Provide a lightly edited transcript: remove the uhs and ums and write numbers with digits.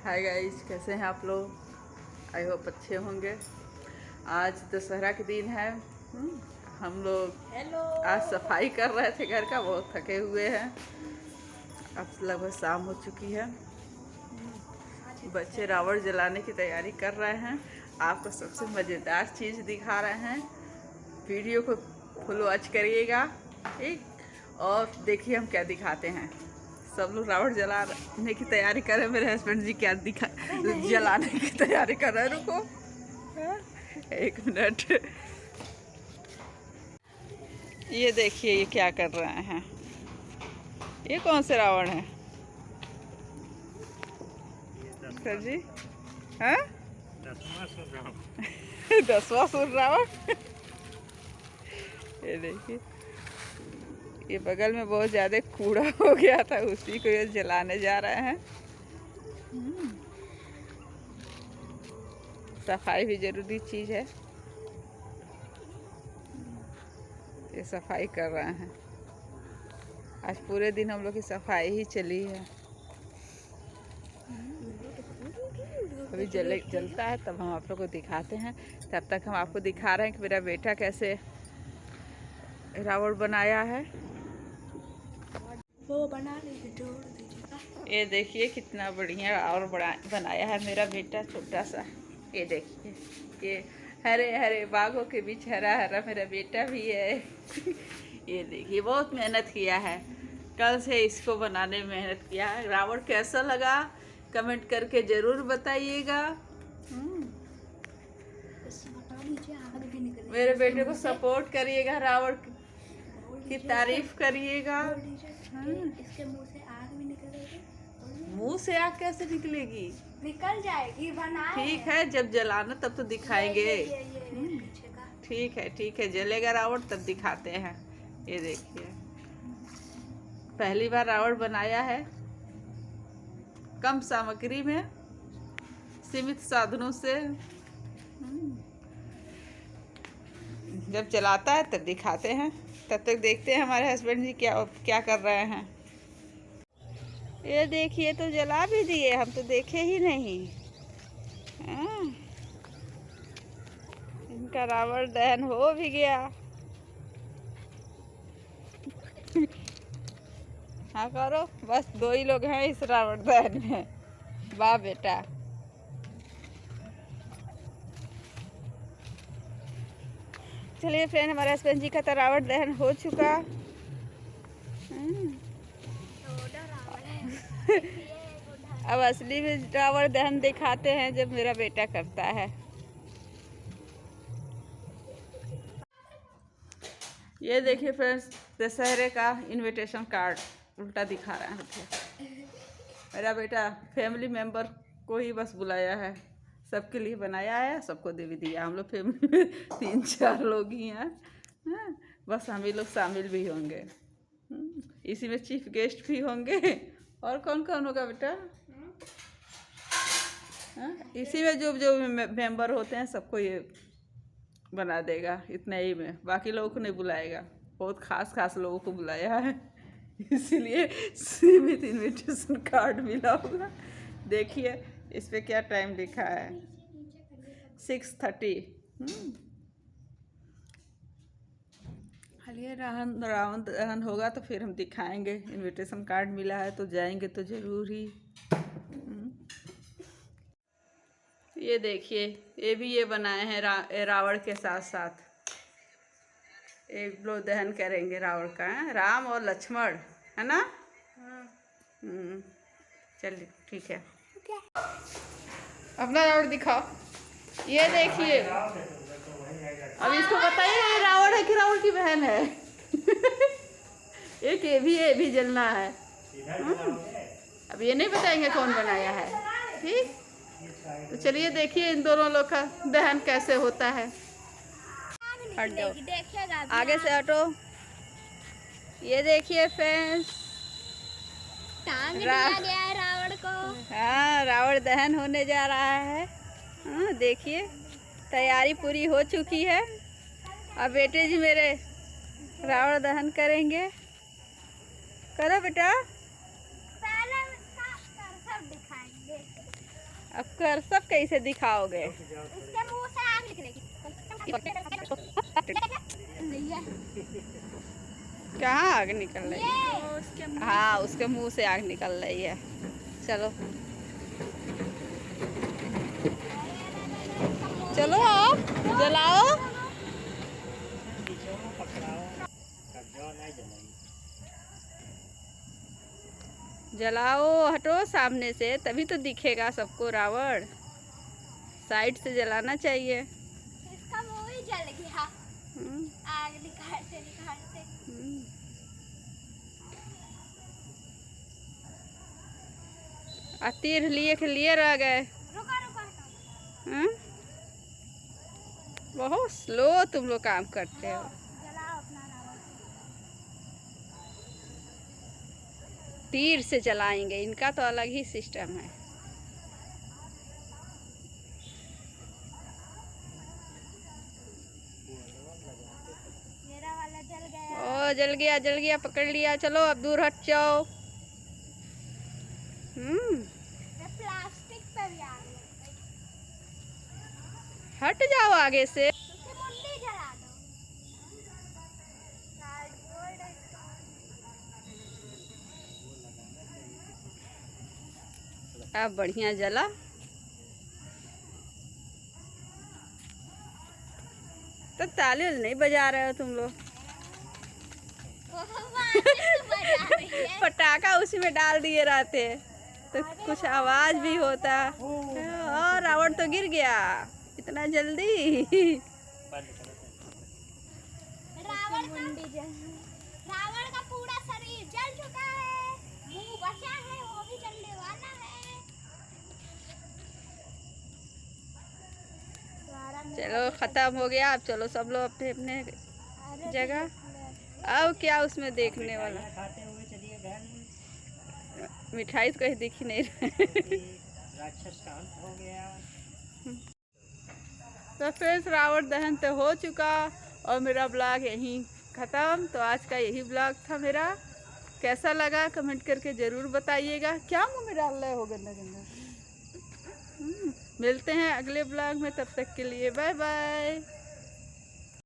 Hi guys, कैसे हैं आप लोग? आई होप अच्छे होंगे। आज दशहरा के दिन है। हम लोग आज सफाई कर रहे थे घर का, बहुत थके हुए हैं। अब लगभग शाम हो चुकी है। बच्चे रावण जलाने की तैयारी कर रहे हैं। आपको सबसे मज़ेदार चीज़ दिखा रहे हैं। वीडियो को फुल वॉच करिएगा, ठीक? और देखिए हम क्या दिखाते हैं। सब लोग रावण जलाने की तैयारी कर रहे हैं। मेरे हस्बैंड जी क्या जलाने की तैयारी कर रहे हैं। रुको एक मिनट। ये देखिए ये क्या कर रहे हैं। ये कौन से रावण है सर जी? हाँ 10वां सुर रावण। ये देखिए, ये बगल में बहुत ज़्यादा कूड़ा हो गया था, उसी को ये जलाने जा रहे हैं। सफाई भी ज़रूरी चीज़ है। ये सफाई कर रहे हैं। आज पूरे दिन हम लोग की सफाई ही चली है। अभी जलता है तब हम आप लोग को दिखाते हैं। तब तक हम आपको दिखा रहे हैं कि मेरा बेटा कैसे रावण बनाया है। वो बना दीजिएगा। ये देखिए कितना बढ़िया और बड़ा बनाया है मेरा बेटा, छोटा सा। ये देखिए, ये हरे हरे बागों के बीच हरा हरा मेरा बेटा भी है। ये देखिए बहुत मेहनत किया है, कल से इसको बनाने में मेहनत किया है। रावण कैसा लगा कमेंट करके ज़रूर बताइएगा। मेरे बेटे को सपोर्ट करिएगा, रावण की तारीफ करिएगा। इसके मुंह से आग भी निकलेगी। मुंह से आग कैसे निकलेगी? निकल जाएगी, बनाए। ठीक है, जब जलाना तब तो दिखाएंगे। पीछे का। ठीक है, जलेगा रावण तब दिखाते हैं। ये देखिए, पहली बार रावण बनाया है, कम सामग्री में, सीमित साधनों से। जब जलाता है तब दिखाते हैं। तब तक देखते हैं हमारे हस्बैंड जी क्या क्या कर रहे हैं। ये देखिए, तो जला भी दिए, हम तो देखे ही नहीं। इनका रावण दहन हो भी गया। हाँ करो, बस 2 ही लोग हैं इस रावण दहन में, वाह बेटा। चलिए फ्रेंड, हमारे हस्बैंड जी का तो रावण दहन हो चुका। अब असली में रावण दहन दिखाते हैं जब मेरा बेटा करता है। ये देखिए फ्रेंड्स, दशहरे का इनविटेशन कार्ड उल्टा दिखा रहा है। मेरा बेटा फैमिली मेंबर को ही बस बुलाया है, सबके लिए बनाया है, सबको दे भी दिया। हम लोग फैमिली में 3-4 लोग ही हैं। बस हम ही लोग शामिल भी होंगे। इसी में चीफ गेस्ट भी होंगे। और कौन कौन होगा बेटा? इसी में जो जो मेंबर होते हैं सबको ये बना देगा, इतने ही में। बाकी लोगों को नहीं बुलाएगा, बहुत खास लोगों को बुलाया है, इसीलिए सीमित इनविटेशन कार्ड मिला होगा। देखिए इस पे क्या टाइम लिखा है, 6:30। हालिए रावण दहन होगा तो फिर हम दिखाएंगे। इनविटेशन कार्ड मिला है तो जाएंगे तो ज़रूर ही। ये देखिए, ये भी ये बनाए हैं रावण के साथ साथ एक लोग दहन करेंगे रावण का, है राम और लक्ष्मण, है ना? चलिए ठीक है, अपना रावण दिखाओ। ये देखिए, अब इसको बताइए ये रावण है कि रावण की बहन है? एक ये भी जलना है। अब ये नहीं बताएंगे कौन बनाया है, ठीक? तो चलिए देखिए इन दोनों लोग का दहन कैसे होता है। हट जाओ, आगे से हटो। ये देखिए फ्रेंड्स, गया है रावण को। हाँ, रावण दहन होने जा रहा है। हाँ देखिए, तैयारी पूरी हो चुकी है। अब बेटे जी मेरे रावण दहन करेंगे। करो बेटा। पहले सब दिखाएंगे। अब कर सब कैसे दिखाओगे? इसके मुंह से आग निकलेगी। नहीं है। कहाँ आग निकल रही है? ये उसके मुंह हाँ, उसके मुंह से आग निकल रही है। चलो चलो आओ, जलाओ। जलाओ, हटो सामने से, तभी तो दिखेगा सबको रावण। साइड से जलाना चाहिए। इसका मुंह ही जल गया हम्म, आग निकालते निकालते। हम्म। तीर लिए के लिए रह गए। रुको रुको रुको। हम्म? बहुत स्लो तुम लोग काम करते हो। जलाओ अपना रावण। तीर से जलाएंगे, इनका तो अलग ही सिस्टम है। मेरा वाला जल गया। ओ जल गया, पकड़ लिया। चलो अब दूर हट जाओ। मैं प्लास्टिक पे भी आग लग गई। हट जाओ आगे से। उसकी मुंडी जला दो। कार्डबोर्ड है इसका। अब बढ़िया जला। तो ताली नहीं बजा रहे हो तुम लोग? बजा रही है। पटाखा उसी में डाल दिए रहते तो कुछ आवाज भी होता। और रावण तो गिर गया इतना जल्दी। रावण का पूरा शरीर जल चुका है, मुंह बचा है, वो भी जलने वाला है। चलो खत्म हो गया। अब चलो सब लोग अपने अपने जगह। अब क्या उसमें देखने वाला? मिठाई तो कहीं दिख ही नहीं रही। राक्षस का अंत हो गया। तो फिर रावण दहन तो हो चुका और मेरा ब्लॉग यहीं ख़त्म। तो आज का यही ब्लॉग था मेरा। कैसा लगा कमेंट करके ज़रूर बताइएगा। क्या मुंह में डाल रहे हो गंदा गंदा? मिलते हैं अगले ब्लॉग में, तब तक के लिए बाय बाय।